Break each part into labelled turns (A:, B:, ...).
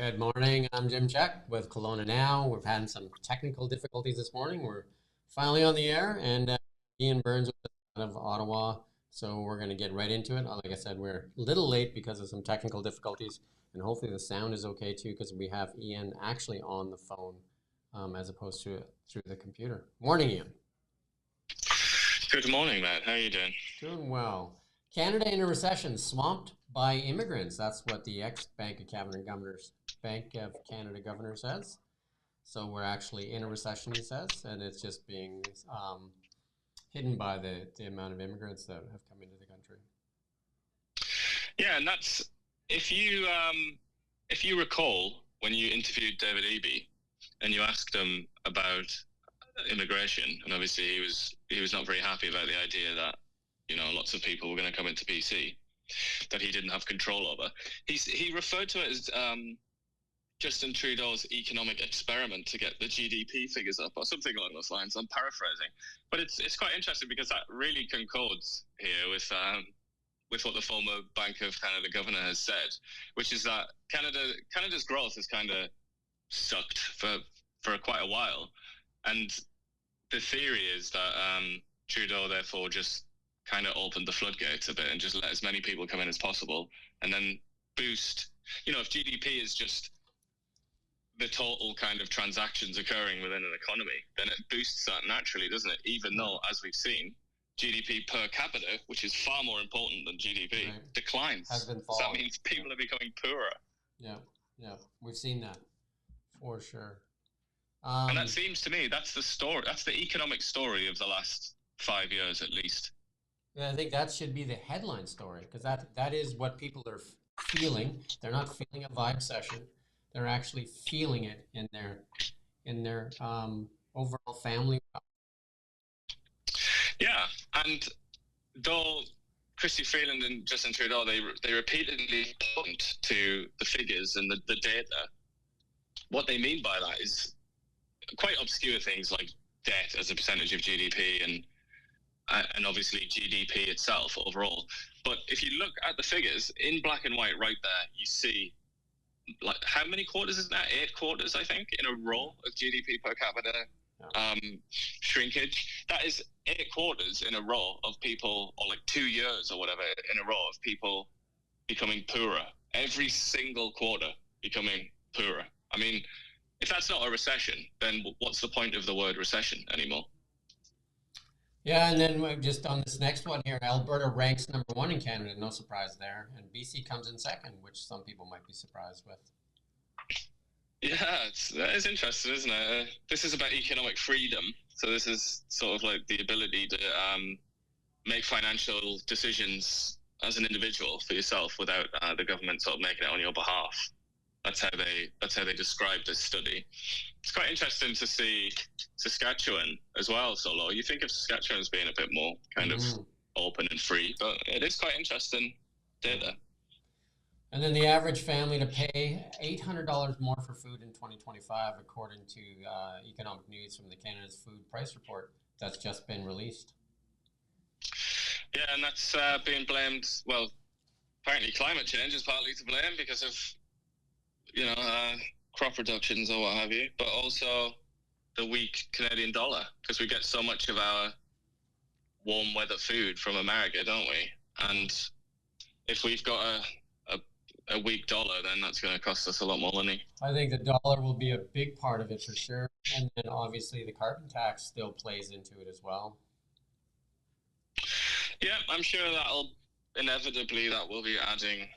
A: Good morning. I'm Jim Czek with Kelowna Now. We've had some technical difficulties this morning. We're finally on the air, and Ian Burns with us out of Ottawa. So we're going to get right into it. Like I said, we're a little late because of some technical difficulties, and hopefully the sound is okay too, because we have Ian actually on the phone as opposed to through the computer. Morning, Ian.
B: Good morning, Matt. How are you doing?
A: Doing well. Canada in a recession, swamped by immigrants. That's what the ex-Bank of Canada governor says. So we're actually in a recession, he says, and it's just being hidden by the amount of immigrants that have come into the country.
B: Yeah, and that's if you recall when you interviewed David Eby and you asked him about immigration, and obviously he was not very happy about the idea that lots of people were going to come into BC that he didn't have control over. He referred to it as Justin Trudeau's economic experiment to get the GDP figures up, or something along those lines. I'm paraphrasing, but it's quite interesting because that really concords here with what the former Bank of Canada governor has said, which is that Canada's growth has kind of sucked for quite a while, and the theory is that Trudeau therefore just kind of opened the floodgates a bit and just let as many people come in as possible, and then boost. If GDP is just the total kind of transactions occurring within an economy, then it boosts that naturally, doesn't it? Even though, as we've seen, GDP per capita, which is far more important than GDP, right, declines.
A: Has been
B: falling. So that means people are becoming poorer.
A: Yeah, we've seen that for sure.
B: And that seems to me that's the story. That's the economic story of the last 5 years, at least.
A: Yeah, I think that should be the headline story, because that is what people are feeling. They're not feeling a vibe session. They're actually feeling it in their overall family.
B: Yeah, and though Christy Freeland and Justin Trudeau, they repeatedly point to the figures and the data. What they mean by that is quite obscure things like debt as a percentage of GDP and obviously GDP itself overall. But if you look at the figures in black and white right there, you see, like, how many quarters is that? 8 quarters, I think, in a row of GDP per capita shrinkage. That is 8 quarters in a row of people, or like 2 years or whatever in a row of people becoming poorer. Every single quarter becoming poorer. I mean, if that's not a recession, then what's the point of the word recession anymore?
A: Yeah, and then just on this next one here, Alberta ranks #1 in Canada, no surprise there, and BC comes in second, which some people might be surprised with.
B: Yeah, that is interesting, isn't it? This is about economic freedom, so this is sort of like the ability to make financial decisions as an individual for yourself without the government sort of making it on your behalf. That's how they describe this study. It's quite interesting to see Saskatchewan as well so low. You think of Saskatchewan as being a bit more kind of open and free, but it is quite interesting data.
A: And then the average family to pay $800 more for food in 2025, according to economic news from the Canada's Food Price Report that's just been released.
B: Yeah, and that's being blamed. Well, apparently climate change is partly to blame because of crop reductions or what have you, but also the weak Canadian dollar, because we get so much of our warm weather food from America, don't we? And if we've got a weak dollar, then that's going to cost us a lot more money.
A: I think the dollar will be a big part of it for sure, and then obviously the carbon tax still plays into it as well.
B: Yeah, I'm sure that will be adding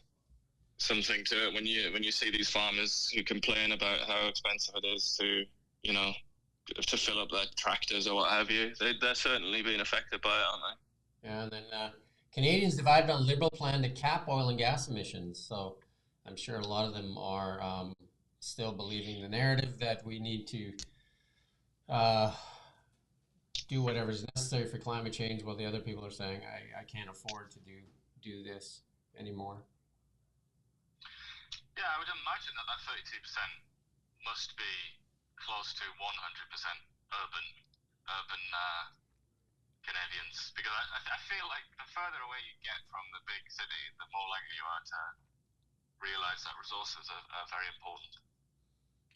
B: something to it when you see these farmers who complain about how expensive it is to fill up their tractors or what have you. They're certainly being affected by it, aren't
A: they? Yeah, and then Canadians divided on Liberal plan to cap oil and gas emissions. So I'm sure a lot of them are still believing the narrative that we need to do whatever is necessary for climate change, while the other people are saying, I can't afford to do this anymore.
B: Yeah, I would imagine that 32% must be close to 100% urban Canadians, because I feel like the further away you get from the big city, the more likely you are to realise that resources are very important.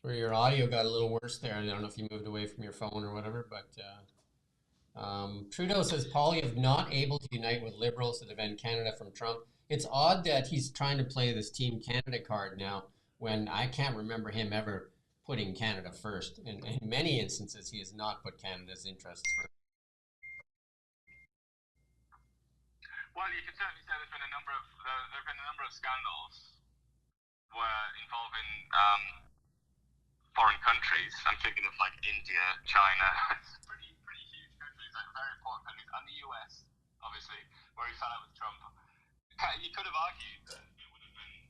A: Or your audio got a little worse there. I don't know if you moved away from your phone or whatever, but Trudeau says, Poilievre not able to unite with Liberals to defend Canada from Trump. It's odd that he's trying to play this Team Canada card now when I can't remember him ever putting Canada first. In many instances, he has not put Canada's interests first.
B: Well, you can certainly say there have been a number of scandals involving foreign countries. I'm thinking of like India, China, pretty huge countries, like very important countries, and the US, obviously, where he fell out with Trump. You could have argued that it would have been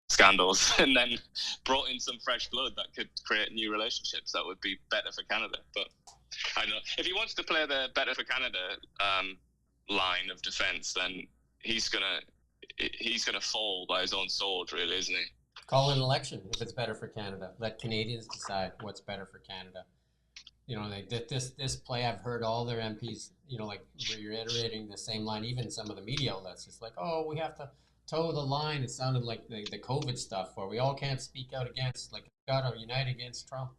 B: scandals and then brought in some fresh blood that could create new relationships that would be better for Canada. But I don't know. If he wants to play the better for Canada line of defense, then he's gonna fall by his own sword, really, isn't he?
A: Call an election if it's better for Canada. Let Canadians decide what's better for Canada. You know, like this play, I've heard all their MPs, you know, like reiterating the same line. Even some of the media outlets, it's like, oh, we have to toe the line. It sounded like the COVID stuff where we all can't speak out against, like, got to unite against Trump.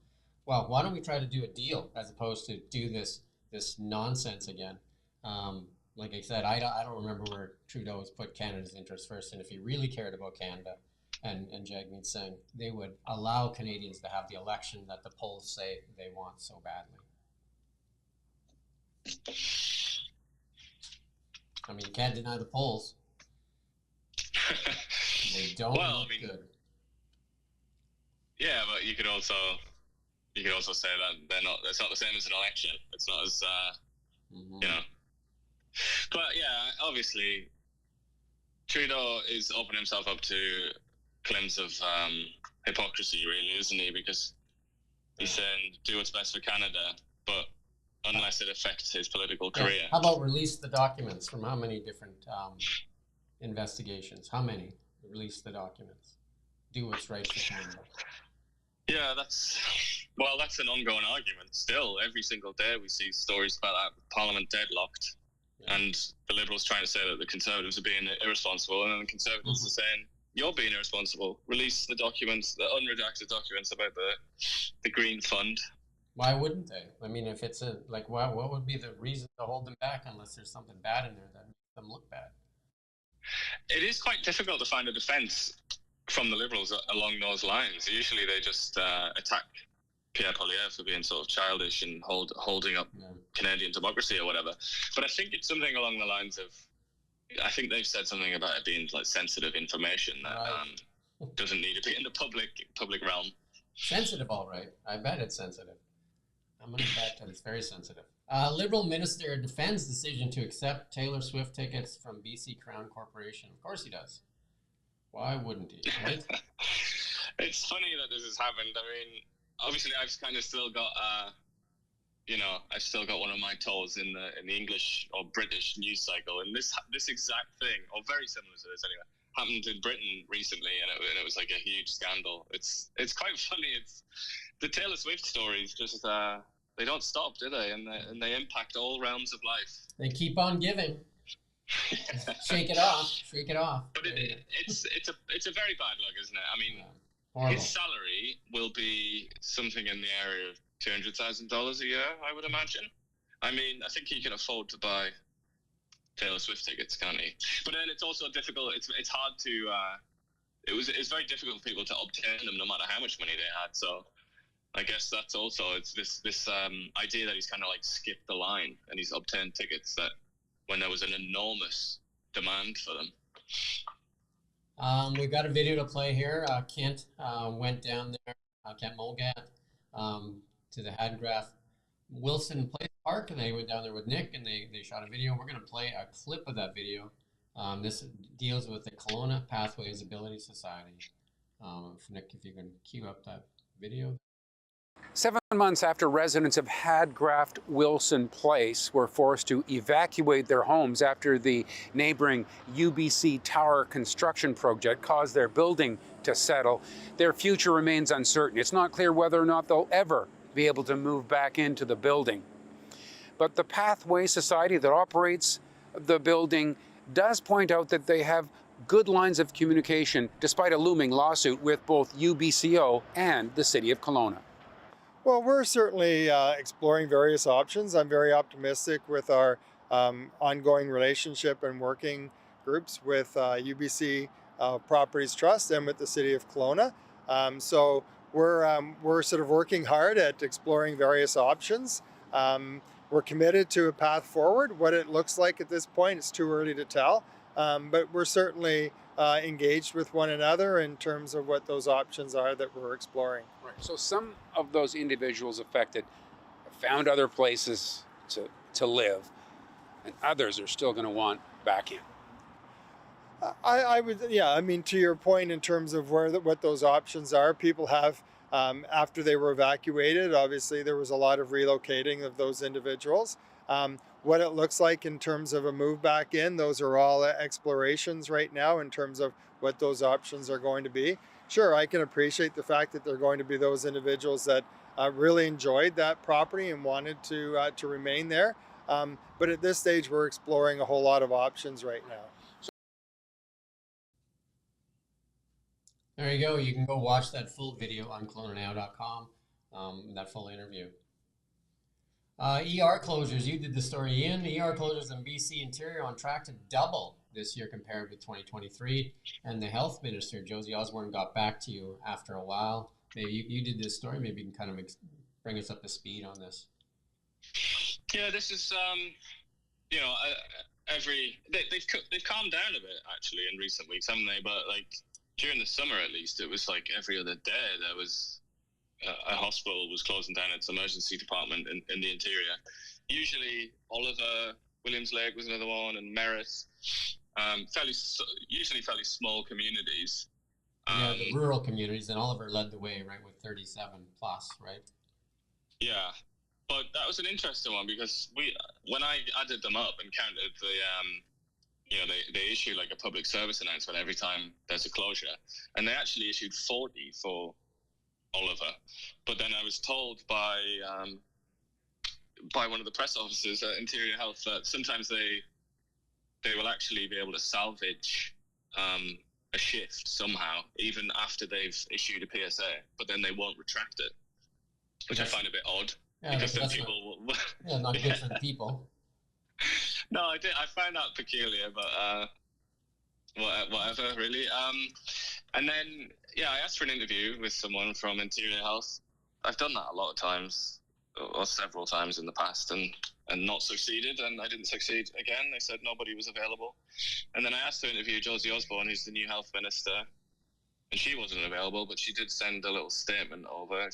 A: Well, why don't we try to do a deal as opposed to do this nonsense again? Like I said, I don't remember where Trudeau has put Canada's interests first, and if he really cared about Canada, and Jagmeet Singh, they would allow Canadians to have the election that the polls say they want so badly. I mean, you can't deny the polls. They don't look good.
B: Yeah, but you could also say that it's not the same as an election. It's not as you know. But yeah, obviously Trudeau is opening himself up to claims of hypocrisy, really, isn't he? Because he's saying do what's best for Canada, but unless it affects his political career.
A: How about release the documents from how many different investigations? How many? Release the documents. Do what's right for Canada.
B: Yeah, that's an ongoing argument. Still, every single day we see stories about that, Parliament deadlocked, and the Liberals trying to say that the Conservatives are being irresponsible, and then the Conservatives are saying, you're being irresponsible. Release the documents, the unredacted documents about the Green Fund.
A: Why wouldn't they? I mean, if it's what would be the reason to hold them back unless there's something bad in there that makes them look bad?
B: It is quite difficult to find a defence from the Liberals along those lines. Usually they just attack Pierre Poilievre for being sort of childish and holding up Canadian democracy or whatever. But I think it's something along the lines of, I think they've said something about it being like sensitive information that doesn't need to be in the public realm.
A: Sensitive, all right. I bet it's sensitive. I'm going to bet that it's very sensitive. Liberal minister defends decision to accept Taylor Swift tickets from BC Crown Corporation. Of course he does. Why wouldn't he, right?
B: It's funny that this has happened. I mean, obviously I've kind of still got, I've still got one of my toes in the English or British news cycle, and this exact thing, or very similar to this anyway, happened in Britain recently, and it was like a huge scandal. It's quite funny. It's the Taylor Swift stories. Just they don't stop, do they? And they impact all realms of life.
A: They keep on giving. Shake it off.
B: But it's a very bad look, isn't it? I mean, his salary will be something in the area of $200,000 a year, I would imagine. I mean, I think he can afford to buy Taylor Swift tickets, can't he? But then it's also difficult. It's hard to. It's very difficult for people to obtain them, no matter how much money they had. So I guess that's also this idea that he's kind of like skipped the line and he's obtained tickets that when there was an enormous demand for them.
A: We've got a video to play here. Kent went down there, Kent Mulgat, to the Hadgraft Wilson Place Park, and they went down there with Nick, and they shot a video. We're going to play a clip of that video. This deals with the Kelowna Pathways Ability Society. Nick, if you can cue up that video.
C: 7 months after residents of Hadgraft Wilson Place were forced to evacuate their homes after the neighboring UBC Tower construction project caused their building to settle, their future remains uncertain. It's not clear whether or not they'll ever be able to move back into the building. But the Pathway Society that operates the building does point out that they have good lines of communication despite a looming lawsuit with both UBCO and the City of Kelowna.
D: Well, we're certainly exploring various options. I'm very optimistic with our ongoing relationship and working groups with UBC Properties Trust and with the City of Kelowna. So we're sort of working hard at exploring various options. We're committed to a path forward. What it looks like at this point, it's too early to tell. But we're certainly engaged with one another in terms of what those options are that we're exploring.
C: Right. So some of those individuals affected have found other places to live, and others are still going to want back in.
D: I would, yeah, I mean, to your point in terms of what those options are, people have, after they were evacuated, obviously there was a lot of relocating of those individuals. What it looks like in terms of a move back in, those are all explorations right now in terms of what those options are going to be. Sure, I can appreciate the fact that they're going to be those individuals that really enjoyed that property and wanted to remain there. But at this stage, we're exploring a whole lot of options right now.
A: There you go. You can go watch that full video on KelownaNow.com, that full interview. ER closures, you did the story, Ian. ER closures in BC Interior on track to double this year compared with 2023. And the health minister, Josie Osborne, got back to you after a while. Maybe you did this story. Maybe you can kind of bring us up to speed on this.
B: Yeah, this is, you know, they've calmed down a bit, actually, in recent weeks, haven't they? But, like, during the summer, at least, it was like every other day there was a hospital was closing down its emergency department in the interior. Usually, Oliver, Williams Lake was another one, and Merritt. Usually fairly small communities.
A: Yeah, the rural communities, and Oliver led the way, right, with 37 plus, right?
B: Yeah, but that was an interesting one because when I added them up and counted the, you know, they issue like a public service announcement every time there's a closure, and they actually issued 40 for Oliver. But then I was told by one of the press officers at Interior Health that sometimes they will actually be able to salvage a shift somehow, even after they've issued a PSA, but then they won't retract it, which I find a bit odd.
A: Yeah,
B: because then
A: that's
B: people
A: not, yeah, not good for the people.
B: No, I found that peculiar, but whatever, really. And then, yeah, I asked for an interview with someone from Interior Health. I've done that a lot of times, or several times in the past, and not succeeded, and I didn't succeed again. They said nobody was available. And then I asked to interview Josie Osborne, who's the new health minister, and she wasn't available, but she did send a little statement over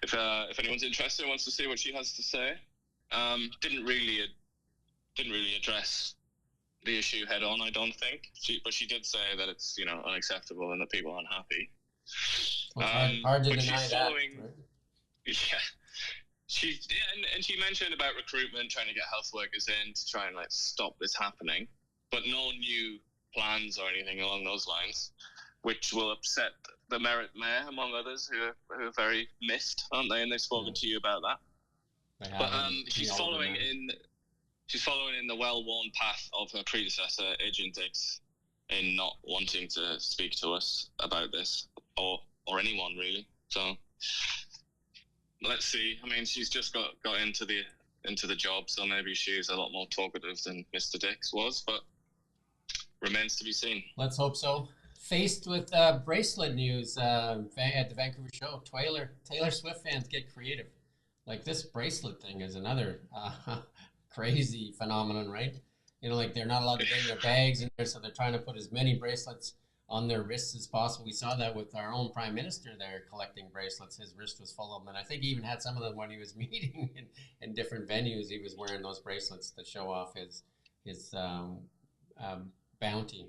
B: if anyone's interested and wants to see what she has to say. Didn't really address the issue head on, I don't think. But she did say that it's, you know, unacceptable and that people aren't happy.
A: Well, hard to
B: but
A: deny
B: she's
A: that.
B: following,
A: Right?
B: Yeah, and she mentioned about recruitment, trying to get health workers in to try and like stop this happening, but no new plans or anything along those lines, which will upset the Merritt Mayor, among others, who are very missed, aren't they? And they've spoken to you about that. But she's following in the well-worn path of her predecessor, Agent Dix, in not wanting to speak to us about this, or anyone really. So let's see. I mean, she's just got into the job, so maybe she's a lot more talkative than Mr. Dix was, but remains to be seen.
A: Let's hope so. Faced with bracelet news at the Vancouver show, Taylor Swift fans get creative. Like, this bracelet thing is another crazy phenomenon, right? You know, like, they're not allowed to bring their bags in there, so they're trying to put as many bracelets on their wrists as possible. We saw that with our own prime minister there collecting bracelets. His wrist was full of them, and I think he even had some of them when he was meeting in different venues. He was wearing those bracelets to show off his bounty.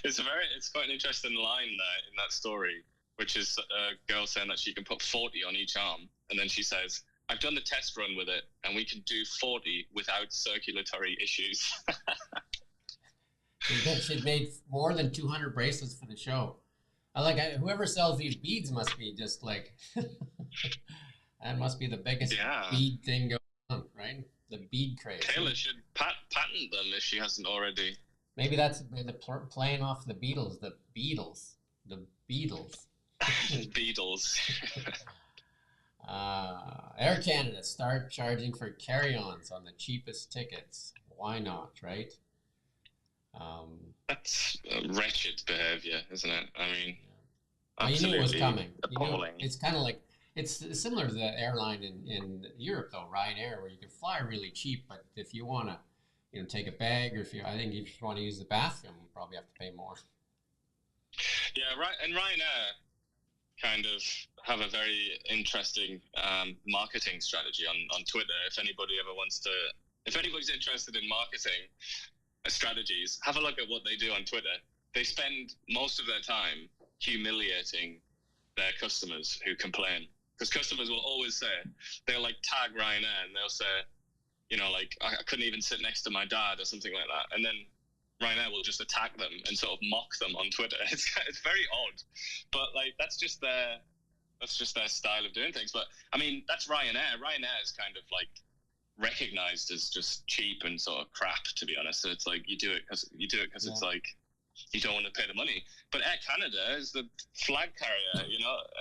B: It's quite an interesting line there in that story, which is a girl saying that she can put 40 on each arm, and then she says, I've done the test run with it, and we can do 40 without circulatory issues.
A: She'd made more than 200 bracelets for the show. Whoever sells these beads must be just like, that must be the biggest bead thing going on, right? the bead craze.
B: Taylor should patent them if she hasn't already.
A: Maybe that's playing off the Beatles. The Beatles.
B: Beatles.
A: Air Canada, start charging for carry-ons on the cheapest tickets. Why not, right?
B: That's wretched behavior, isn't it? I mean,
A: well, you knew it was coming.
B: Appalling.
A: It's kind of like, it's similar to the airline in Europe, though, Ryanair, where you can fly really cheap, but if you want to, take a bag, or if you want to use the bathroom, you probably have to pay more. Yeah,
B: right. And Ryanair kind of have a very interesting marketing strategy on Twitter. If anybody's interested in marketing strategies, have a look at what they do on Twitter. They spend most of their time humiliating their customers who complain, because customers will always say, they'll like tag Ryanair and they'll say, like, I couldn't even sit next to my dad or something like that, and then Ryanair will just attack them and sort of mock them on Twitter. It's very odd, but like that's just their style of doing things. But I mean, that's Ryanair. Ryanair is kind of like recognized as just cheap and sort of crap, to be honest. So it's like you do it because it's like you don't want to pay the money. But Air Canada is the flag carrier.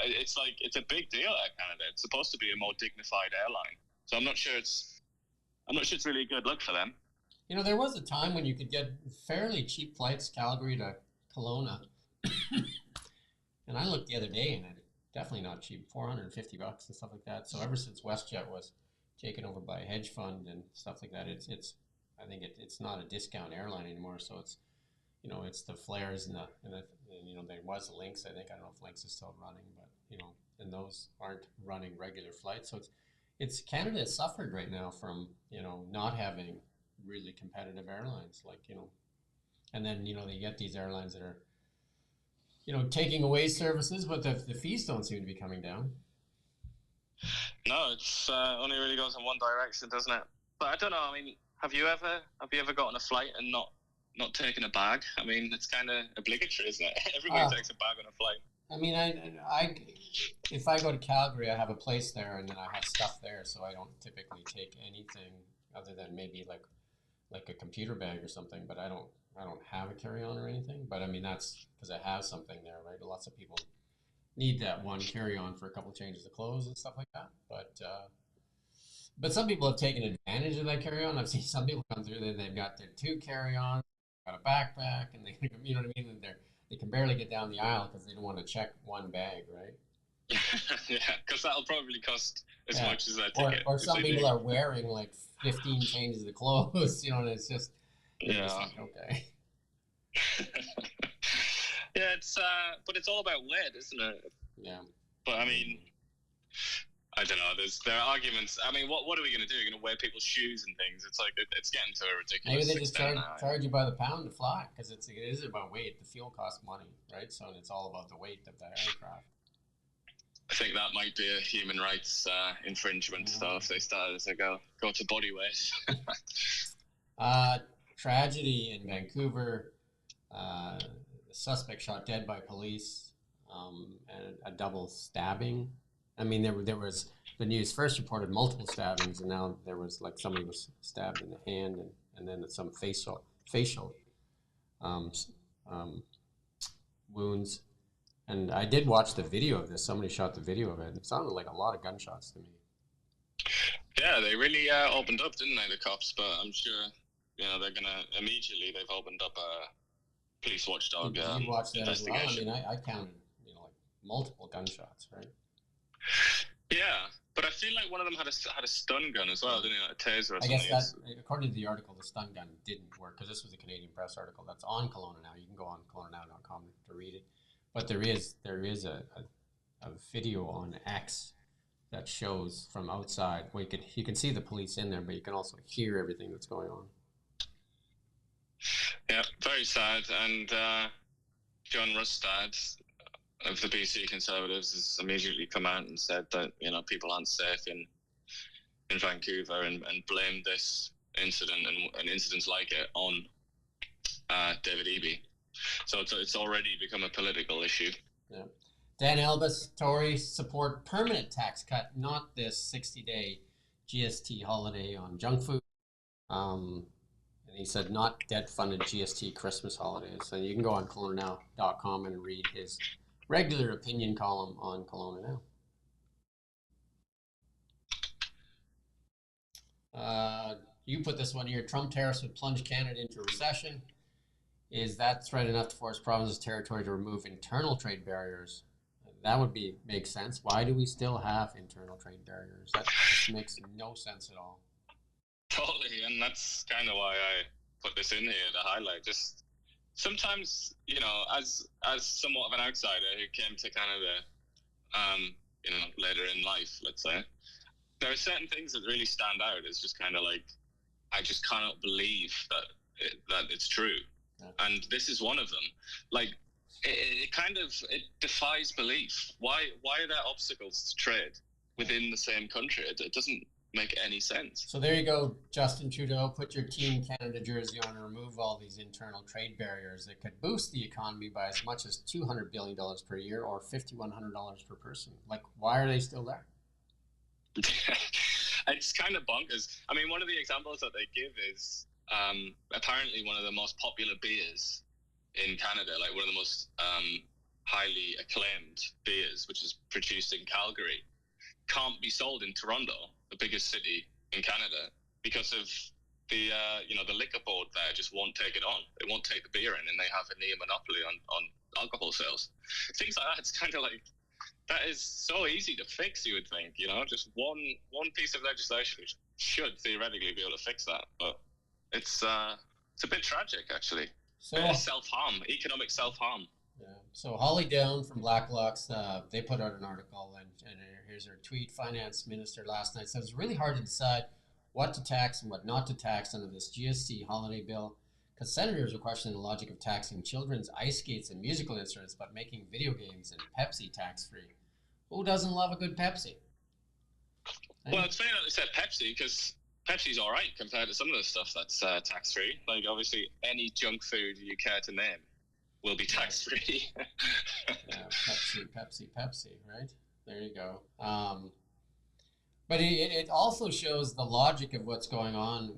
B: It's like it's a big deal. Air Canada. It's supposed to be a more dignified airline. So I'm not sure it's really a good look for them.
A: There was a time when you could get fairly cheap flights, Calgary to Kelowna. And I looked the other day, and it's definitely not cheap, $450 and stuff like that. So ever since WestJet was taken over by a hedge fund and stuff like that, I think it's not a discount airline anymore. So it's, it's the flares and there was Lynx. I don't know if Lynx is still running, but and those aren't running regular flights. So it's Canada has suffered right now from not having really competitive airlines, like and then they get these airlines that are taking away services, but the fees don't seem to be coming down.
B: No, it's only really goes in one direction, doesn't it? But I don't know. I mean, have you ever gotten a flight and not taken a bag? I mean, it's kind of obligatory, isn't it? Everybody takes a bag on a flight.
A: I mean, I if I go to Calgary, I have a place there, and then I have stuff there, so I don't typically take anything other than maybe like a computer bag or something. But I don't have a carry-on or anything. But I mean, that's because I have something there, right? Lots of people need that one carry-on for a couple of changes of clothes and stuff like that. But some people have taken advantage of that carry-on. I've seen some people come through there, they've got their 2 carry-ons, got a backpack, and they, you know what I mean? And they can barely get down the aisle because they don't want to check one bag, right?
B: Yeah, because that'll probably cost as much as that ticket.
A: Or some people are wearing like 15 changes of clothes, and it's just, just like, okay.
B: Yeah, but it's all about weight, isn't it?
A: Yeah.
B: But I mean, I don't know. There are arguments. I mean, what are we going to do? You're going to wear people's shoes and things. It's like it's getting to a ridiculous.
A: Maybe they just charge you by the pound to fly, because it is about weight. The fuel costs money, right? So it's all about the weight of the aircraft.
B: I think that might be a human rights infringement, though, if they started to go to body weight.
A: Tragedy in Vancouver. The suspect shot dead by police, and a double stabbing. I mean, there was, the news first reported multiple stabbings, and now there was like somebody was stabbed in the hand, and then some facial wounds. And I did watch the video of this. Somebody shot the video of it. It sounded like a lot of gunshots to me.
B: Yeah, they really opened up, didn't they, the cops? But I'm sure, they're gonna immediately. They've opened up a police watchdog
A: Did you watch that as well? I
B: investigation.
A: mean, I counted, like multiple gunshots, right?
B: Yeah, but I feel like one of them had a stun gun as well, didn't he? Like a taser or something.
A: I guess that, according to the article, the stun gun didn't work, because this was a Canadian Press article that's on Kelowna Now. You can go on KelownaNow.com to read it. But there is a video on X that shows from outside where you can see the police in there, but you can also hear everything that's going on.
B: Yeah, very sad. And John Rustad of the BC Conservatives has immediately come out and said that people aren't safe in Vancouver, and blamed this incident and incidents like it on David Eby. So it's already become a political issue.
A: Yeah. Dan Elbis, Tories support permanent tax cut, not this 60-day GST holiday on junk food. And he said not debt-funded GST Christmas holidays. So you can go on KelownaNow.com and read his regular opinion column on Kelowna Now. You put this one here. Trump tariffs would plunge Canada into recession. Is that threat enough to force provinces' territory to remove internal trade barriers? That would make sense. Why do we still have internal trade barriers? That just makes no sense at all.
B: Totally, and that's kind of why I put this in here to highlight. Just sometimes, as somewhat of an outsider who came to Canada, later in life, let's say, there are certain things that really stand out. It's just kind of like, I just cannot believe that it's true. Yeah. And this is one of them. Like, it defies belief. Why are there obstacles to trade within the same country? It doesn't make any sense.
A: So there you go, Justin Trudeau. Put your Team Canada jersey on and remove all these internal trade barriers that could boost the economy by as much as $200 billion per year or $5,100 per person. Like, why are they still there?
B: It's kind of bonkers. I mean, one of the examples that they give is apparently one of the most popular beers in Canada, like one of the most highly acclaimed beers, which is produced in Calgary, can't be sold in Toronto, the biggest city in Canada, because of the liquor board there just won't take it on. They won't take the beer in, and they have a near monopoly on alcohol sales. Things like that. It's kind of like, that is so easy to fix, you would think, just one piece of legislation should theoretically be able to fix that. But it's a bit tragic, actually. So self-harm, economic self-harm.
A: Yeah. So Holly Down from Blacklocks, they put out an article, and here's her tweet. Finance Minister last night said it's really hard to decide what to tax and what not to tax under this GST holiday bill, because senators are questioning the logic of taxing children's ice skates and musical instruments, but making video games and Pepsi tax-free. Who doesn't love a good Pepsi?
B: Well, it's funny that they said Pepsi, because Pepsi's all right compared to some of the stuff that's tax-free. Like, obviously, any junk food you care to name will be tax-free.
A: Yeah, Pepsi, right? There you go. But it also shows the logic of what's going on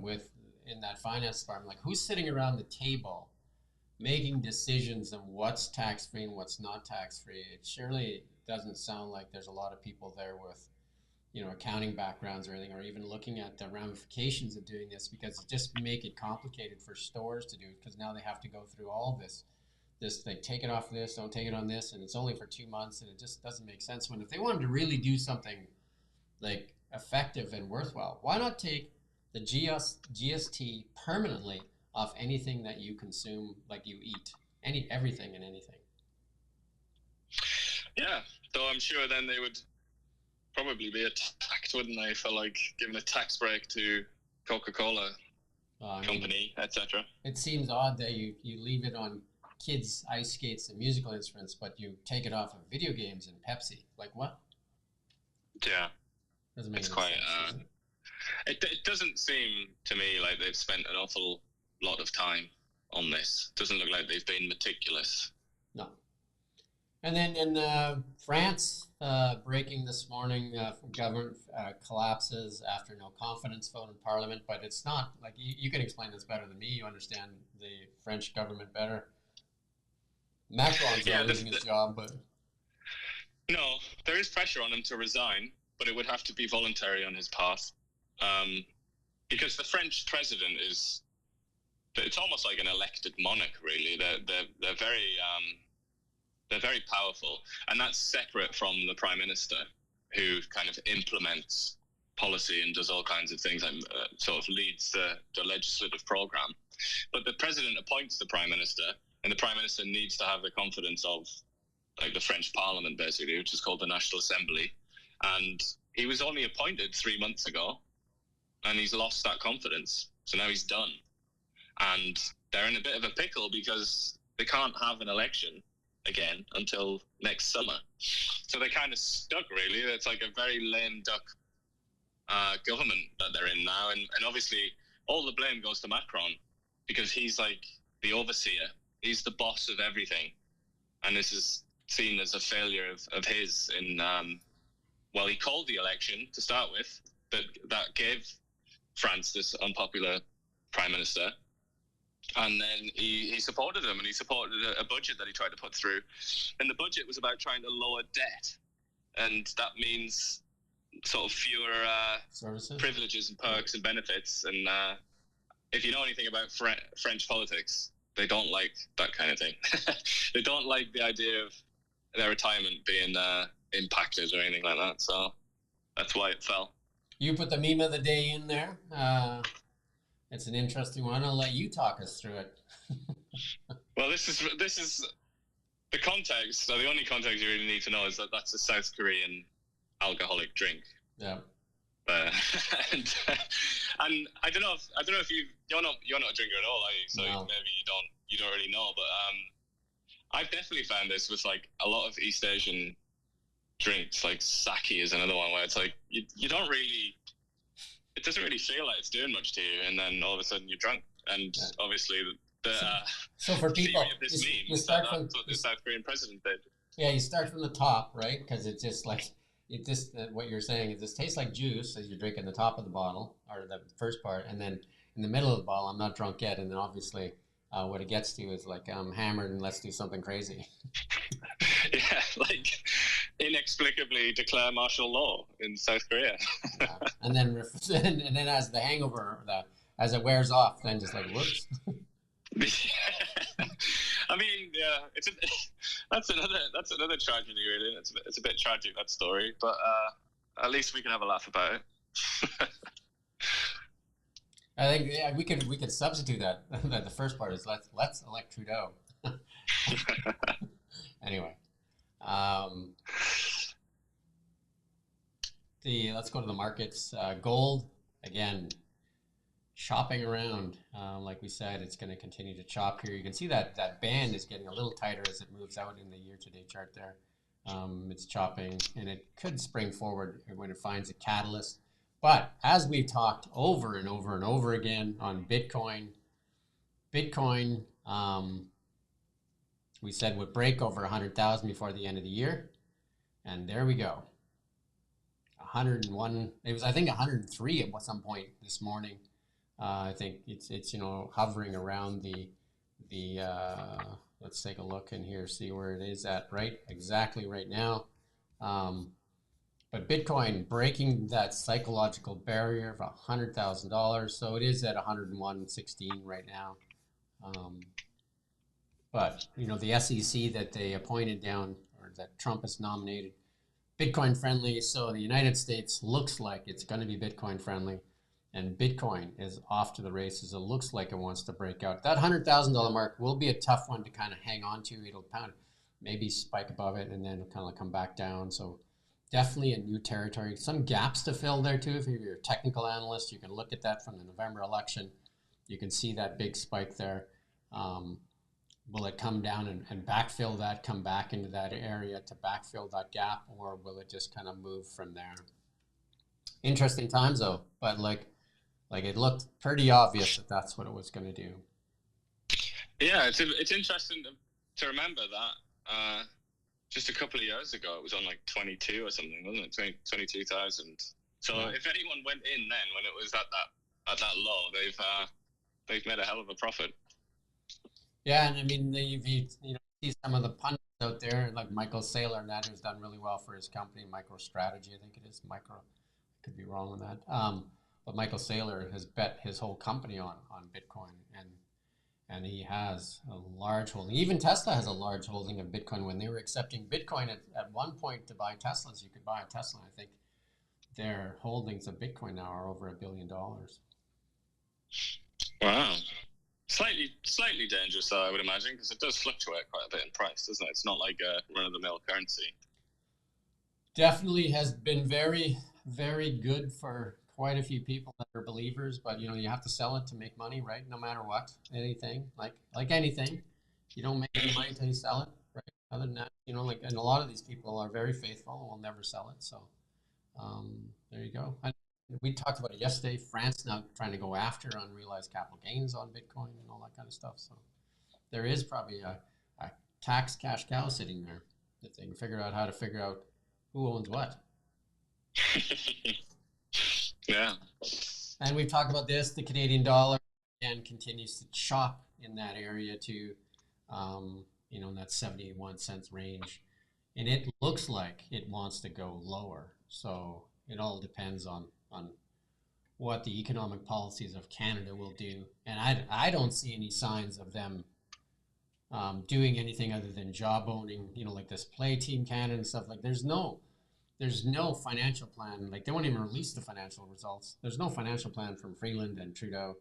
A: in that finance department. Like, who's sitting around the table making decisions on what's tax-free and what's not tax-free? It surely doesn't sound like there's a lot of people there with accounting backgrounds or anything, or even looking at the ramifications of doing this, because it just make it complicated for stores to do it, because now they have to go through all this they take it off this, don't take it on this, and it's only for 2 months, and it just doesn't make sense. When if they wanted to really do something like effective and worthwhile, why not take the GST permanently off anything that you consume, like you eat, everything and anything?
B: Yeah, though I'm sure then they would probably be attacked, wouldn't they, for like giving a tax break to Coca-Cola company, etc.
A: It seems odd that you leave it on kids' ice skates and musical instruments, but you take it off of video games and Pepsi. Like, what?
B: Yeah,
A: doesn't make
B: it's
A: any
B: quite.
A: sense,
B: It doesn't seem to me like they've spent an awful lot of time on this. It doesn't look like they've been meticulous.
A: No. And then in France, breaking this morning, government collapses after no confidence vote in parliament. But it's not like you can explain this better than me. You understand the French government better. Macron's not losing his job, but
B: no, there is pressure on him to resign, but it would have to be voluntary on his part, because the French president it's almost like an elected monarch, really. They're very powerful, and that's separate from the prime minister, who kind of implements policy and does all kinds of things, and sort of leads the legislative program. But the president appoints the prime minister, and the prime minister needs to have the confidence of like the French parliament, basically, which is called the National Assembly. And he was only appointed 3 months ago, and he's lost that confidence. So now he's done. And they're in a bit of a pickle because they can't have an election again until next summer. So they're kind of stuck, really. It's like a very lame duck government that they're in now. And obviously all the blame goes to Macron, because he's like the overseer. He's the boss of everything. And this is seen as a failure of his in, he called the election to start with. that gave France this unpopular prime minister. And then he supported him, and he supported a budget that he tried to put through. And the budget was about trying to lower debt. And that means sort of fewer privileges and perks and benefits. And if you know anything about French politics, they don't like that kind of thing. They don't like the idea of their retirement being impacted or anything like that. So that's why it fell.
A: You put the meme of the day in there. It's an interesting one. I'll let you talk us through it.
B: Well, this is the context. So the only context you really need to know is that that's a South Korean alcoholic drink.
A: Yeah.
B: And I don't know if you're not a drinker at all, are you? So
A: no.
B: Maybe you don't really know. But I've definitely found this with like a lot of East Asian drinks. Like sake is another one where it's like you don't really. It doesn't really feel like it's doing much to you, and then all of a sudden you're drunk. And obviously,
A: so for people,
B: theory of this meme that's what the South Korean president did.
A: Yeah, you start from the top, right? Because it's just like what you're saying is this tastes like juice as you're drinking the top of the bottle or the first part, and then in the middle of the bottle, I'm not drunk yet, and then obviously what it gets to is like I'm hammered and let's do something crazy.
B: Yeah, like inexplicably declare martial law in South Korea.
A: Yeah. And then as the hangover, as it wears off, then just like whoops.
B: I mean, yeah, that's another tragedy, really. It's a bit tragic, that story, but at least we can have a laugh about it.
A: I think we could substitute that. The first part is let's elect Trudeau. Anyway, let's go to the markets. Gold again, shopping around. Like we said, it's going to continue to chop here. You can see that band is getting a little tighter as it moves out in the year-to-date chart there. It's chopping, and it could spring forward when it finds a catalyst. But as we've talked over and over and over again on Bitcoin, we said would break over 100,000 before the end of the year, and there we go. 101. It was, I think, 103 at some point this morning. I think it's hovering around the let's take a look in here, see where it is at exactly right now. But Bitcoin breaking that psychological barrier of $100,000, so it is at 101.16 right now. But the SEC that they appointed down, or that Trump has nominated, Bitcoin friendly. So the United States looks like it's going to be Bitcoin friendly, and Bitcoin is off to the races. It looks like it wants to break out. That $100,000 mark will be a tough one to kind of hang on to. It'll maybe spike above it and then it'll kind of come back down. So definitely a new territory. Some gaps to fill there too. If you're a technical analyst, you can look at that from the November election. You can see that big spike there. Will it come down and backfill that, come back into that area to backfill that gap, or will it just kind of move from there? Interesting times though, but like it looked pretty obvious that that's what it was going to do.
B: Yeah, it's interesting to remember that just a couple of years ago it was on like 22 or something, wasn't it? 22,000. So yeah. If anyone went in then when it was at that low, they've made a hell of a profit.
A: Yeah, and I mean, you see some of the pundits out there, like Michael Saylor, and that who's done really well for his company, MicroStrategy, I think it is. Could be wrong on that. But Michael Saylor has bet his whole company on Bitcoin, and he has a large holding. Even Tesla has a large holding of Bitcoin. When they were accepting Bitcoin at one point to buy Teslas, you could buy a Tesla. I think their holdings of Bitcoin now are over $1 billion.
B: Wow. Slightly dangerous, I would imagine, because it does fluctuate quite a bit in price, doesn't it? It's not like a run-of-the-mill currency.
A: Definitely has been very, very good for quite a few people that are believers, but you have to sell it to make money, right? No matter what, anything, like anything, you don't make any money until you sell it, right? Other than that, and a lot of these people are very faithful and will never sell it. So there you go. We talked about it yesterday. France now trying to go after unrealized capital gains on Bitcoin and all that kind of stuff. So there is probably a tax cash cow sitting there that they can figure out how to figure out who owns what.
B: Yeah.
A: And we've talked about this. The Canadian dollar again continues to chop in that area to, in that 71 cents range. And it looks like it wants to go lower. So it all depends on what the economic policies of Canada will do. And I don't see any signs of them doing anything other than job owning, like this Play Team Canada and stuff. Like there's no financial plan. Like they won't even release the financial results. There's no financial plan from Freeland and Trudeau.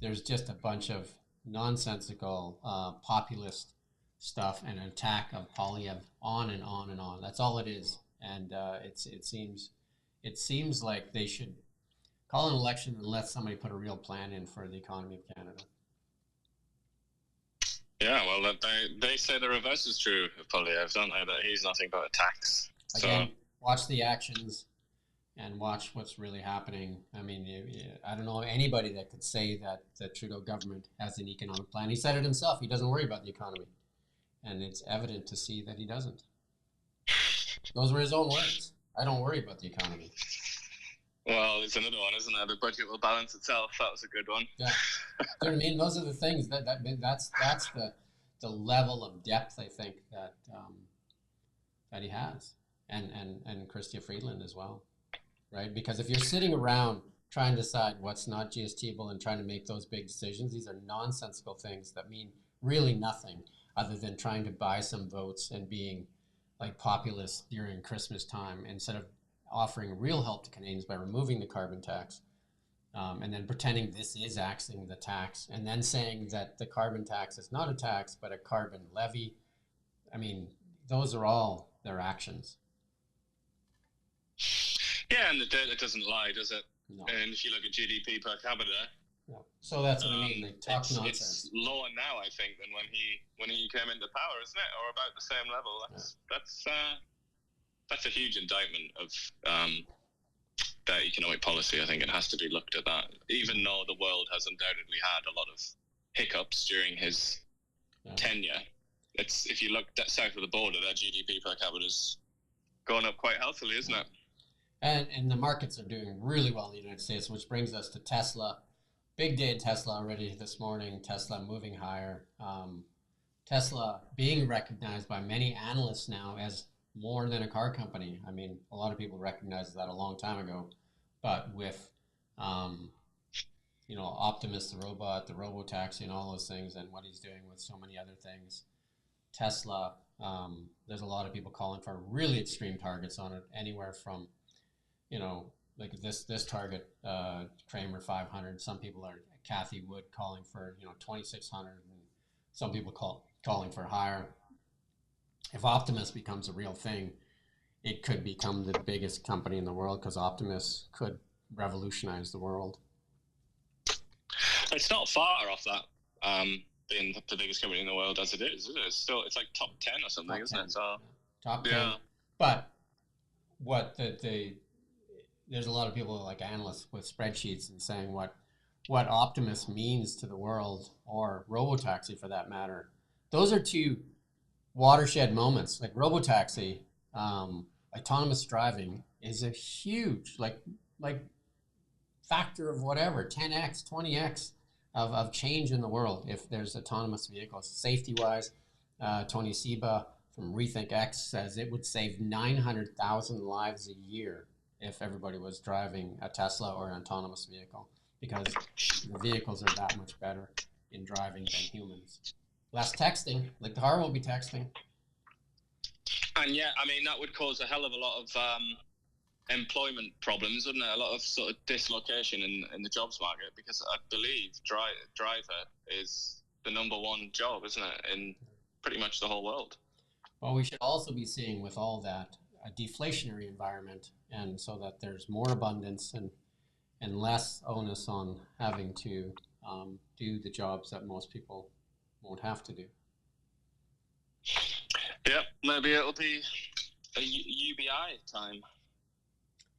A: There's just a bunch of nonsensical populist stuff and an attack of Polyev on and on and on. That's all it is. And it seems like they should call an election and let somebody put a real plan in for the economy of Canada.
B: Yeah, well, they say the reverse is true of Polyev, don't they? That he's nothing but a tax.
A: Again, watch the actions and watch what's really happening. I mean, I don't know anybody that could say that the Trudeau government has an economic plan. He said it himself. He doesn't worry about the economy. And it's evident to see that he doesn't. Those were his own words. I don't worry about the economy.
B: Well, it's another one, isn't it? The budget will balance itself. That was a good one.
A: Yeah. You know what I mean? Those are the things that's the level of depth I think that he has, and Chrystia Freeland as well, right? Because if you're sitting around trying to decide what's not GSTable and trying to make those big decisions, these are nonsensical things that mean really nothing other than trying to buy some votes and being like populist during Christmas time instead of offering real help to Canadians by removing the carbon tax, and then pretending this is axing the tax, and then saying that the carbon tax is not a tax but a carbon levy. I mean, those are all their actions.
B: Yeah, and the data doesn't lie, does it?
A: No.
B: And if you look at GDP per capita,
A: No. So that's what I mean. They talk nonsense.
B: It's lower now, I think, than when he came into power, isn't it? Or about the same level. That's a huge indictment of that economic policy. I think it has to be looked at that, even though the world has undoubtedly had a lot of hiccups during his tenure. If you look south of the border, their GDP per capita is going up quite healthily, isn't it?
A: And the markets are doing really well in the United States, which brings us to Tesla. Big day at Tesla already this morning. Tesla moving higher. Tesla being recognized by many analysts now as more than a car company. I mean, a lot of people recognized that a long time ago, but with, Optimus, the robot, the robo-taxi, and all those things, and what he's doing with so many other things, Tesla, there's a lot of people calling for really extreme targets on it, anywhere from, like this target, Kramer 500. Some people are, Kathy Wood, calling for 2,600, and some people calling for higher. If Optimus becomes a real thing, it could become the biggest company in the world, because Optimus could revolutionize the world.
B: It's not far off that, being the biggest company in the world as it is. It's like top 10 or something, isn't it? So,
A: top 10. Yeah. But what there's a lot of people, like analysts with spreadsheets, and saying what Optimus means to the world, or Robotaxi for that matter. Those are two watershed moments. Like Robotaxi, autonomous driving is a huge like factor of whatever, 10x, 20x of change in the world if there's autonomous vehicles. Safety wise, Tony Seba from Rethink X says it would save 900,000 lives a year if everybody was driving a Tesla or an autonomous vehicle, because the vehicles are that much better in driving than humans. Less texting, like the car won't be texting.
B: And yeah, I mean, that would cause a hell of a lot of employment problems, wouldn't it? A lot of sort of dislocation in the jobs market, because I believe driver is the number one job, isn't it, in pretty much the whole world.
A: Well, we should also be seeing with all that a deflationary environment, and so that there's more abundance and less onus on having to do the jobs that most people won't have to do.
B: Yeah, maybe it'll be a UBI time.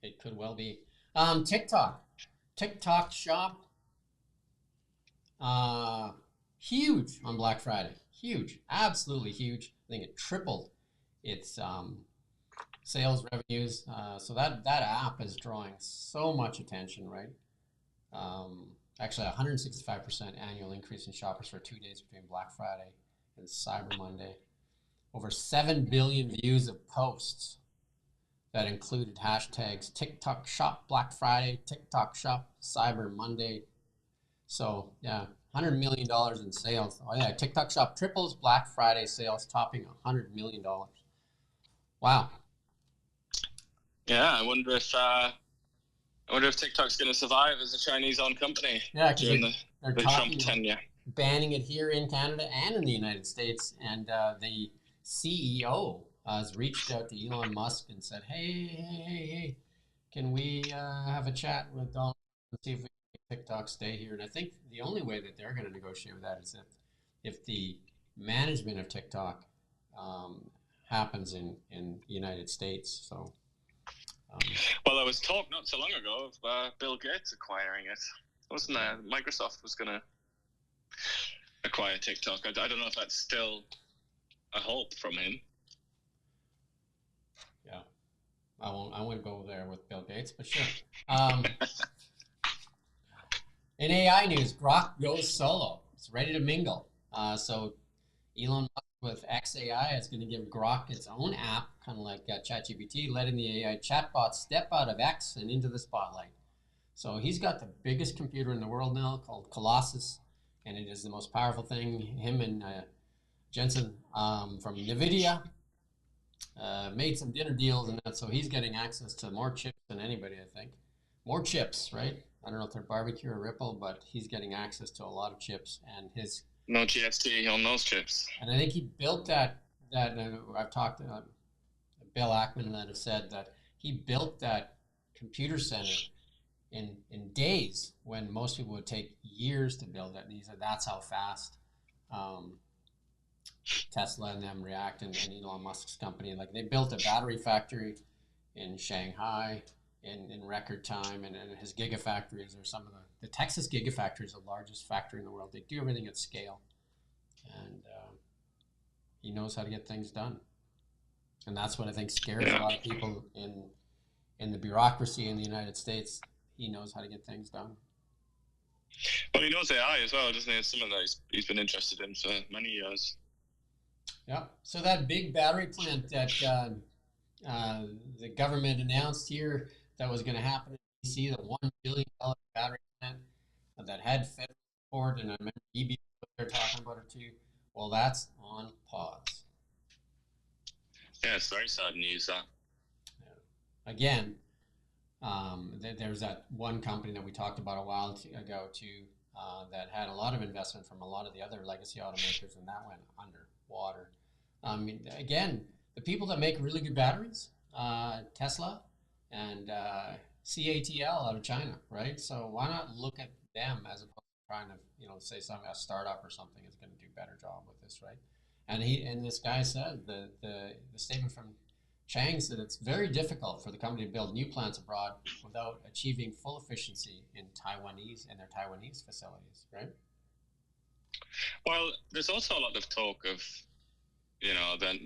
A: It could well be. TikTok shop, huge on Black Friday. Huge, absolutely huge. I think it tripled its sales revenues. So that app is drawing so much attention, right? Actually, 165% annual increase in shoppers for 2 days between Black Friday and Cyber Monday. Over 7 billion views of posts that included hashtags TikTok Shop Black Friday, TikTok Shop Cyber Monday. So yeah, $100 million in sales. Oh yeah, TikTok Shop triples Black Friday sales, topping $100 million. Wow.
B: Yeah, I wonder if TikTok's going to survive as a Chinese-owned company during the Trump tenure.
A: Banning it here in Canada and in the United States. And the CEO has reached out to Elon Musk and said, hey, can we have a chat with Donald and see if we can make TikTok stay here? And I think the only way that they're going to negotiate with that is if the management of TikTok happens in the United States. So.
B: Well, there was talk not so long ago of Bill Gates acquiring it. Wasn't there? Microsoft was going to acquire TikTok. I don't know if that's still a hope from him.
A: Yeah, I won't go there with Bill Gates, but sure. In AI news, Grok goes solo. It's ready to mingle. So Elon Musk with XAI is going to give Grok its own app, kind of like ChatGPT, letting the AI chatbot step out of X and into the spotlight. So he's got the biggest computer in the world now called Colossus, and it is the most powerful thing. Him and Jensen from NVIDIA made some dinner deals, and that, so he's getting access to more chips than anybody, I think. More chips, right? I don't know if they're barbecue or Ripple, but he's getting access to a lot of chips, and his...
B: No GST on those chips.
A: And I think he built that I've talked to Bill Ackman that have said that he built that computer center in days when most people would take years to build it. And he said that's how fast Tesla and them react, and Elon Musk's company. Like, they built a battery factory in Shanghai in record time, and his gigafactories are some of the Texas gigafactory is the largest factory in the world. They do everything at scale, and he knows how to get things done. And that's what I think scares a lot of people in the bureaucracy in the United States. He knows how to get things done.
B: Well, he knows AI as well, doesn't he? It's something that he's been interested in for many years.
A: Yeah. So that big battery plant that the government announced here that was going to happen in BC, the $1 billion battery plant that had federal support, and I remember EB they're talking about it too. Well, that's on pause.
B: Yeah, it's very sad news, that.
A: Yeah. Again, there's that one company that we talked about a while ago too, that had a lot of investment from a lot of the other legacy automakers, and that went underwater. Again, the people that make really good batteries, Tesla and CATL out of China, right? So why not look at them as opposed to trying to, say a startup or something is going to do a better job with this, right? And this guy said the statement from Chang said it's very difficult for the company to build new plants abroad without achieving full efficiency in their Taiwanese facilities, right?
B: Well, there's also a lot of talk of, there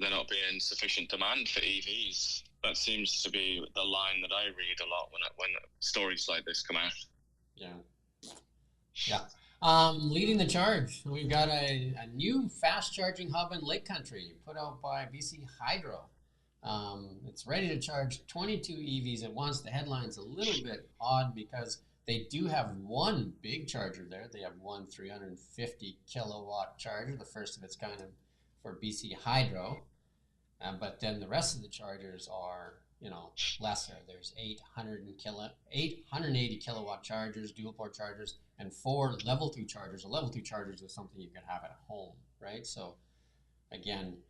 B: not being sufficient demand for EVs. That seems to be the line that I read a lot when stories like this come out.
A: Yeah. Leading the charge, we've got a new fast charging hub in Lake Country put out by BC Hydro. It's ready to charge 22 EVs at once. The headline's a little bit odd because they do have one big charger there. They have one 350 kilowatt charger, the first of its kind for BC Hydro. But then the rest of the chargers are, lesser. There's 880 kilowatt chargers, dual port chargers, and 4 level 2 chargers. A level 2 chargers is something you could have at home, right? So again,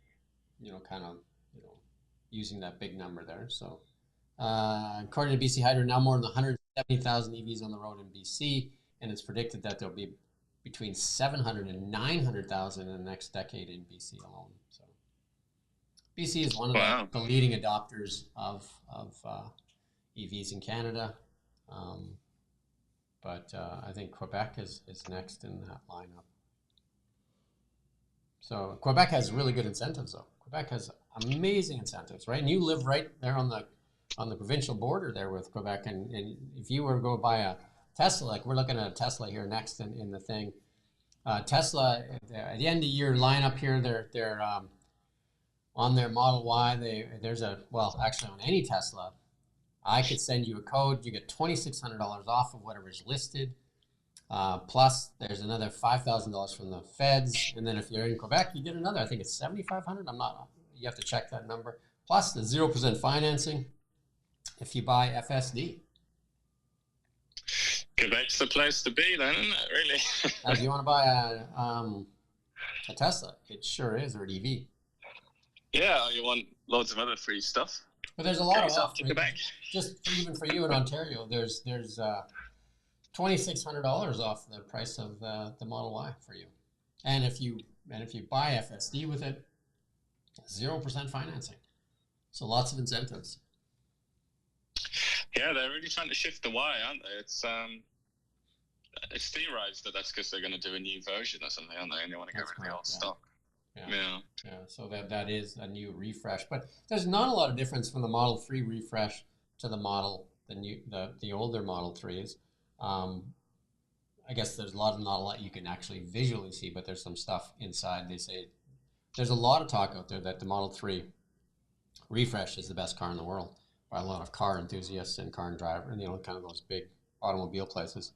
A: using that big number there. So according to BC Hydro, now more than 170,000 EVs on the road in BC, and it's predicted that there'll be between 700 and 900,000 in the next decade in BC alone. So BC is one of the leading adopters of EVs in Canada, but I think Quebec is next in that lineup. So Quebec has really good incentives, though. Quebec has amazing incentives, right? And you live right there on the provincial border there with Quebec, and if you were to go buy a Tesla, like we're looking at a Tesla here next in the thing, Tesla at the end of the year lineup here, they're on their Model Y. There's a, well, actually on any Tesla, I could send you a code. You get $2,600 off of whatever's listed. Plus, there's another $5,000 from the feds, and then if you're in Quebec, you get another. I think it's $7,500. I'm not. You have to check that number. Plus the 0% financing if you buy FSD.
B: Quebec's the place to be, then, isn't it? Really?
A: If you want to buy a Tesla, it sure is, or an EV.
B: Yeah, you want loads of other free stuff.
A: But there's a lot of off.
B: To Quebec.
A: Just even for you in Ontario, there's $2,600 off the price of the Model Y for you, and if you buy FSD with it, 0% financing. So lots of incentives.
B: Yeah, they're really trying to shift the Y, aren't they? It's theorized that that's because they're going to do a new version or something, aren't they? And they want to get rid of the old stock. Yeah.
A: So that is a new refresh, but there's not a lot of difference from the Model 3 refresh to the older Model 3s. I guess there's not a lot you can actually visually see, but there's some stuff inside. They say there's a lot of talk out there that the Model 3 refresh is the best car in the world by a lot of car enthusiasts and car and driver, and kind of those big automobile places.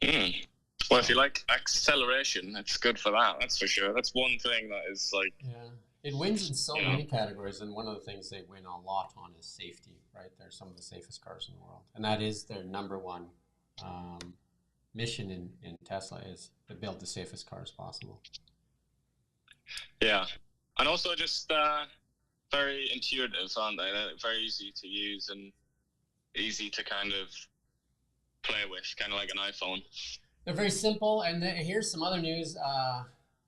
B: Well, if you like acceleration, it's good for that. That's for sure. That's one thing that is like.
A: Yeah, it wins in so many categories, and one of the things they win a lot on is safety. Right, they're some of the safest cars in the world, and that is their number one mission in Tesla is to build the safest cars possible.
B: Yeah, and also just very intuitive, aren't they? They're very easy to use and easy to kind of play with, kind of like an iPhone.
A: They're very simple, and here's some other news.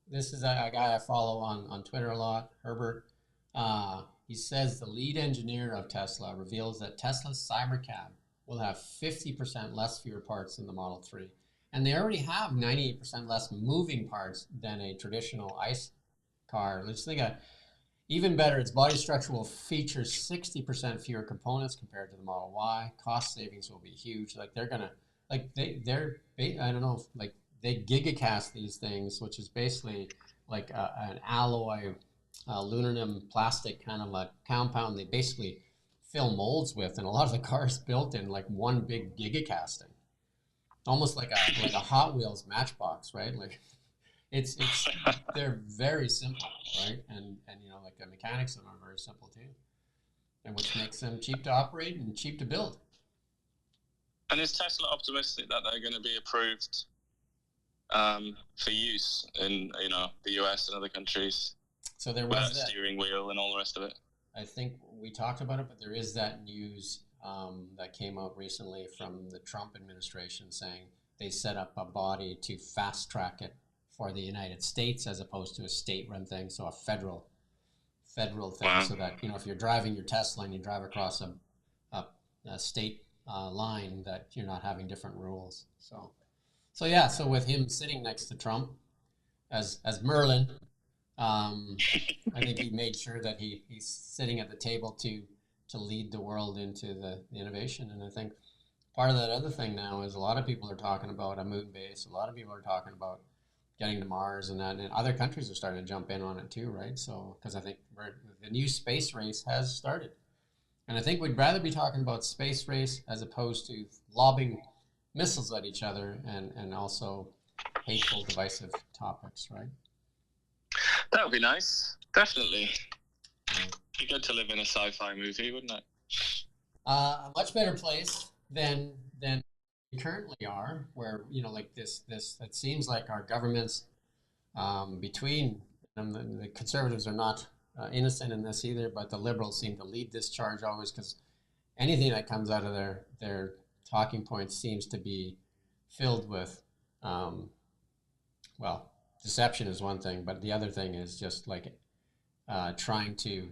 A: This is a guy I follow on Twitter a lot, Herbert. He says the lead engineer of Tesla reveals that Tesla's Cybercab will have 50% less fewer parts than the Model 3. And they already have 98% less moving parts than a traditional ICE car. Let's think even better, its body structure will feature 60% fewer components compared to the Model Y. Cost savings will be huge. Like they're gonna, like they're I don't know, like they gigacast these things, which is basically like an alloy aluminum plastic kind of a compound they basically fill molds with, and a lot of the cars built in like one big gigacasting, almost like a Hot Wheels Matchbox, right? Like it's they're very simple, right? And like the mechanics of them are very simple too, and which makes them cheap to operate and cheap to build.
B: And is Tesla optimistic that they're going to be approved for use in the US and other countries? So there was that steering wheel and all the rest of it.
A: I think we talked about it, but there is that news that came out recently from the Trump administration saying they set up a body to fast track it for the United States as opposed to a state-run thing, so a federal thing. Wow. So that if you're driving your Tesla and you drive across a state line, that you're not having different rules. So yeah. So with him sitting next to Trump as Merlin. I think he made sure that he's sitting at the table to lead the world into the innovation. And I think part of that other thing now is a lot of people are talking about a moon base. A lot of people are talking about getting to Mars and that, and other countries are starting to jump in on it too, right? So, because I think the new space race has started. And I think we'd rather be talking about space race as opposed to lobbing missiles at each other and also hateful, divisive topics, right?
B: That would be nice. Definitely. Be good to live in a sci-fi movie, wouldn't it?
A: A much better place than we currently are, where like this. It seems like our governments, between the conservatives are not innocent in this either, but the liberals seem to lead this charge always, because anything that comes out of their talking points seems to be filled with, deception is one thing, but the other thing is just like trying to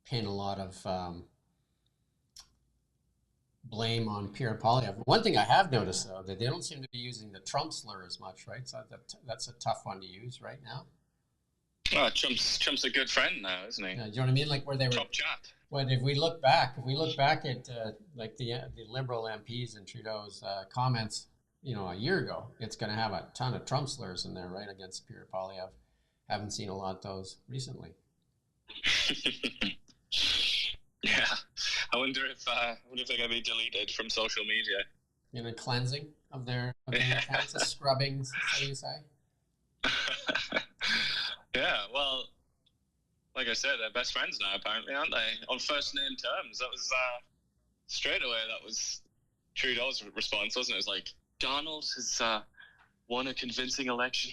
A: pin a lot of blame on Pierre Poilievre. One thing I have noticed, though, that they don't seem to be using the Trump slur as much, right? So that's a tough one to use right now.
B: Oh, Trump's a good friend now, isn't he?
A: Do you know what I mean? Like where they were.
B: Top chap.
A: When if we look back at like the Liberal MPs and Trudeau's comments, a year ago, it's going to have a ton of Trump slurs in there, right, against Pierre Poilievre. Haven't seen a lot of those recently.
B: Yeah, I wonder if they're going to be deleted from social media.
A: Cleansing of their accounts, a scrubbing, so you say.
B: Yeah, well, like I said, they're best friends now, apparently, aren't they? On first name terms. That was straight away. That was Trudeau's response, wasn't it? It was like, Donald has won a convincing election.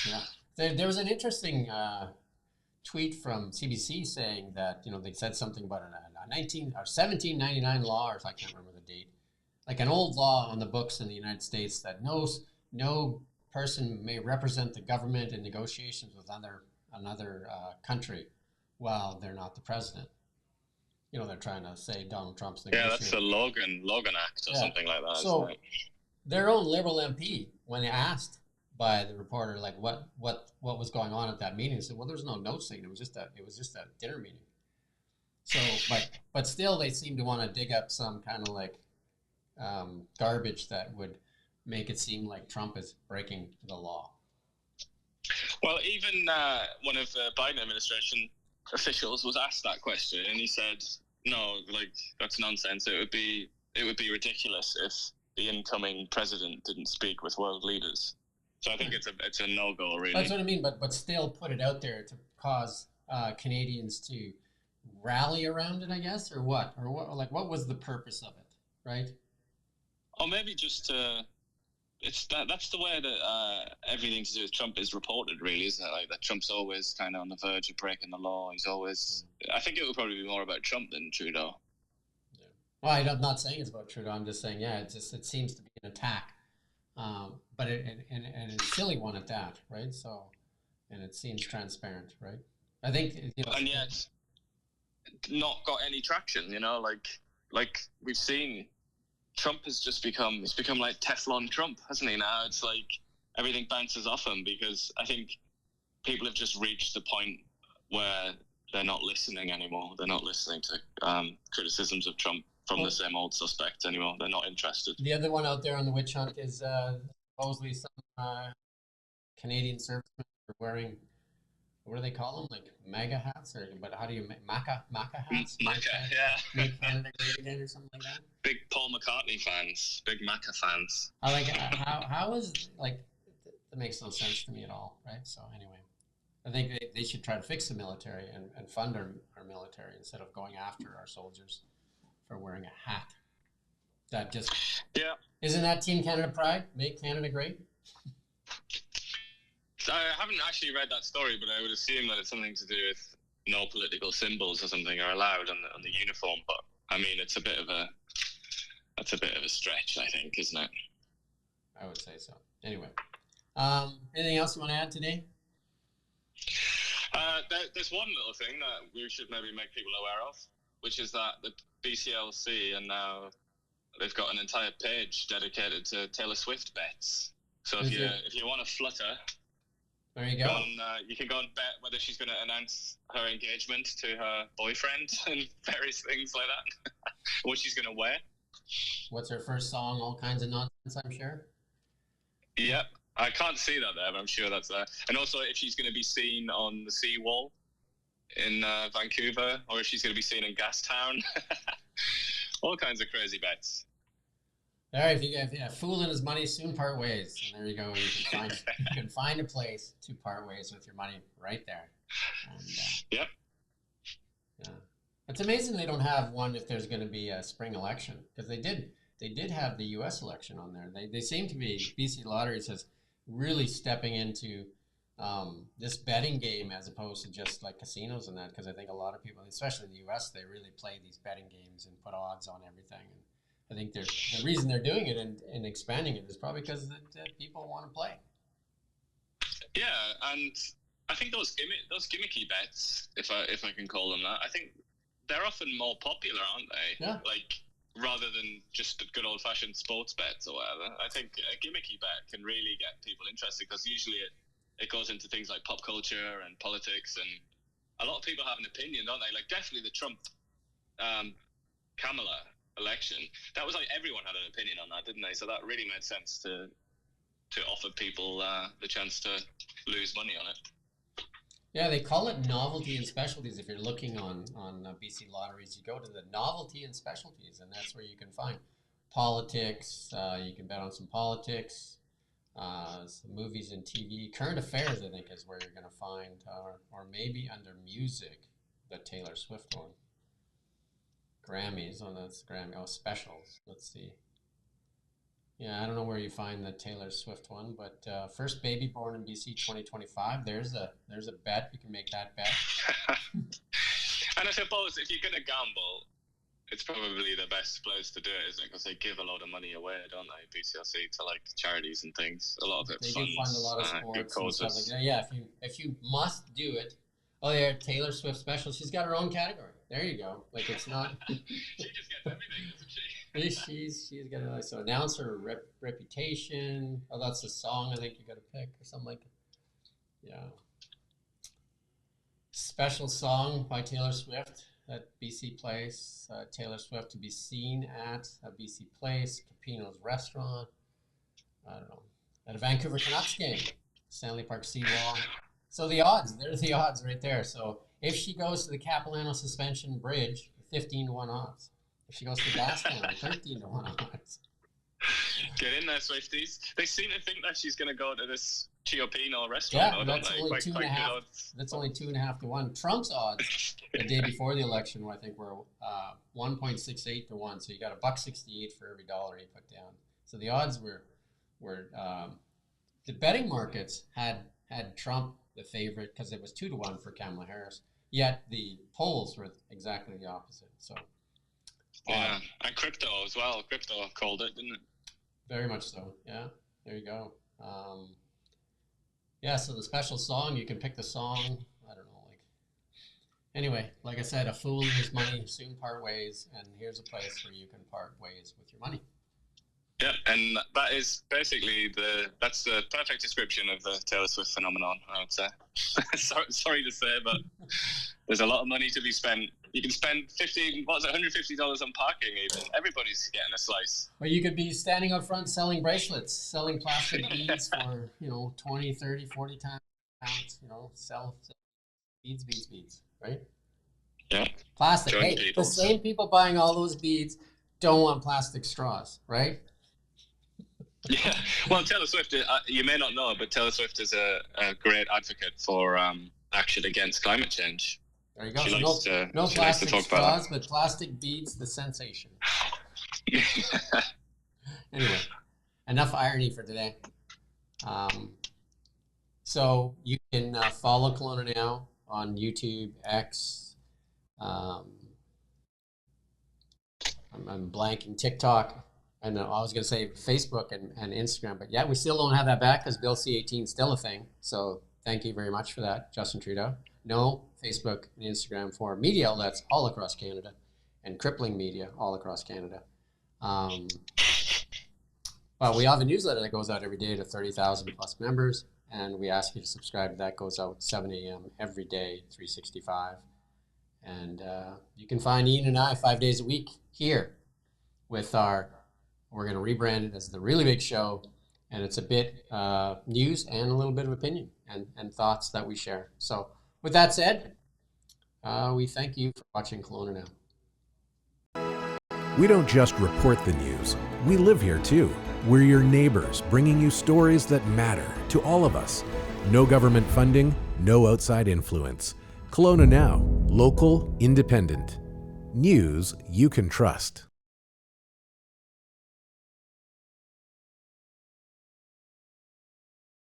A: Yeah, there was an interesting tweet from CBC saying that they said something about a 1799 law, or I can't remember the date, like an old law on the books in the United States that no person may represent the government in negotiations with another country while they're not the president. They're trying to say Donald Trump's negotiating.
B: Yeah, that's the Logan Act or something like that.
A: So their own Liberal MP, when asked by the reporter like what was going on at that meeting, said, "Well, there's no notes saying it was just a dinner meeting." So, but still, they seem to want to dig up some kind of like garbage that would make it seem like Trump is breaking the law.
B: Well, even one of the Biden administration officials was asked that question, and he said, "No, like that's nonsense. It would be ridiculous if the incoming president didn't speak with world leaders." So I think it's a no-go, really.
A: That's what I mean, but still put it out there to cause Canadians to rally around it, I guess, or what? What was the purpose of it, right?
B: Or maybe just to... That's the way that everything to do with Trump is reported, really, isn't it? Like that Trump's always kind of on the verge of breaking the law. He's always... I think it would probably be more about Trump than Trudeau.
A: Yeah. Well, I'm not saying it's about Trudeau. I'm just saying, it seems to be an attack. But and a silly one at that, right? So, and it seems transparent, right? I think
B: and yet, not got any traction. Like we've seen, Trump has just become like Teflon Trump, hasn't he? Now it's like everything bounces off him because I think people have just reached the point where they're not listening anymore. They're not listening to criticisms of Trump from the same old suspects anymore. They're not interested.
A: The other one out there on the witch hunt is supposedly some Canadian servicemen are wearing, what do they call them? Like MAGA hats? But how do you, Maca hats?
B: Maca, yeah.
A: Make Canada great again or something like that?
B: Big Paul McCartney fans. Big Maca fans.
A: I like how is, like, that makes no sense to me at all, right? So anyway, I think they should try to fix the military and fund our military instead of going after our soldiers for wearing a hat. That just...
B: Yeah.
A: Isn't that Team Canada Pride? Make Canada great?
B: I haven't actually read that story, but I would assume that it's something to do with no political symbols or something are allowed on the uniform. But I mean, that's a bit of a stretch, I think, isn't it?
A: I would say so. Anyway, anything else you want to add today?
B: There's one little thing that we should maybe make people aware of, which is that the BCLC and now they've got an entire page dedicated to Taylor Swift bets. So if you want to flutter,
A: there you go.
B: You can go and bet whether she's going to announce her engagement to her boyfriend and various things like that. What she's going to wear.
A: What's her first song? All kinds of nonsense, I'm sure.
B: Yep. I can't see that there, but I'm sure that's there. And also if she's going to be seen on the seawall in Vancouver, or if she's going to be seen in Gastown. All kinds of crazy bets.
A: All right, if a fool and his money soon part ways. And there you go. You can find a place to part ways with your money right there. And,
B: yep.
A: Yeah. It's amazing they don't have one if there's going to be a spring election, because they did have the U.S. election on there. They seem to be, BC Lottery says, really stepping into this betting game as opposed to just like casinos and that, because I think a lot of people, especially in the U.S., they really play these betting games and put odds on everything. And I think the reason they're doing it and expanding it is probably because people want to play.
B: Yeah, and I think those gimmicky bets, if I can call them that, I think they're often more popular, aren't they?
A: Yeah.
B: Like, rather than just good old-fashioned sports bets or whatever. I think a gimmicky bet can really get people interested because usually it goes into things like pop culture and politics, and a lot of people have an opinion, don't they? Like definitely the Trump Kamala election, that was like everyone had an opinion on that, didn't they? So that really made sense to offer people the chance to lose money on it.
A: Yeah, they call it novelty and specialties. If you're looking on BC Lotteries, you go to the novelty and specialties, and that's where you can find politics. You can bet on some politics, some movies and TV. Current affairs, I think, is where you're going to find, or maybe under music, the Taylor Swift one. Grammys, that's Grammy. Oh, specials. Let's see. Yeah, I don't know where you find the Taylor Swift one, but first baby born in BC 2025. There's a bet. You can make that bet.
B: And I suppose if you're going to gamble, it's probably the best place to do it, isn't it? Because they give a lot of money away, don't they? BCLC to like charities and things. A lot of it.
A: They
B: funds,
A: do fund a lot of sports and stuff like that. Yeah, if you must do it. Oh, yeah, Taylor Swift special. She's got her own category. There you go. Like it's not.
B: She just gets everything, doesn't she?
A: She's got a so announcer reputation. Oh, that's the song I think you got to pick or something like that. Yeah. Special song by Taylor Swift at BC Place. Taylor Swift to be seen at a BC Place, Capino's Restaurant. I don't know. At a Vancouver Canucks game, Stanley Park Seawall. So the odds, there's the odds right there. So if she goes to the Capilano Suspension Bridge, 15-1 odds. If she goes to Gastown, 13-1 odds.
B: Get in there, Swifties. They seem to think that she's going to go to this Chiopino restaurant.
A: Yeah, that's only two and a half. That's only 2.5 to 1. Trump's odds the day before the election, I think, were 1.68 to 1. So you got $1.68 for every dollar you put down. So the odds were the betting markets had Trump the favorite because it was 2 to 1 for Kamala Harris. Yet the polls were exactly the opposite. So.
B: Yeah, and crypto as well. Crypto called it, didn't it?
A: Very much so. Yeah, there you go. Yeah, so the special song, you can pick the song. I don't know, anyway, like I said, a fool and his money soon part ways, and here's a place where you can part ways with your money.
B: Yeah, and that is basically that's the perfect description of the Taylor Swift phenomenon, I would say. sorry to say, but there's a lot of money to be spent. You can spend $150 on parking even. Everybody's getting a slice.
A: Or you could be standing up front selling bracelets, selling plastic beads for, 20, 30, 40 times, sell beads, right?
B: Yeah.
A: Plastic. Hey, the same people buying all those beads don't want plastic straws, right?
B: Yeah. Well, Taylor Swift, you may not know, but Taylor Swift is a great advocate for action against climate change.
A: There you go. So no plastic straws, but plastic beads, the sensation. Anyway, enough irony for today. So you can follow Kelowna Now on YouTube, X. I'm blanking TikTok. And I was going to say Facebook and Instagram, but yeah, we still don't have that back because Bill C-18 is still a thing. So thank you very much for that, Justin Trudeau. No Facebook and Instagram for media outlets all across Canada and crippling media all across Canada. But we have a newsletter that goes out every day to 30,000 plus members, and we ask you to subscribe. That goes out 7 a.m. every day, 365. And you can find Ian and I 5 days a week here with we're going to rebrand it as The Really Big Show, and it's a bit news and a little bit of opinion and thoughts that we share. So with that said, we thank you for watching Kelowna Now.
E: We don't just report the news. We live here too. We're your neighbors, bringing you stories that matter to all of us. No government funding, no outside influence. Kelowna Now, local, independent. News you can trust.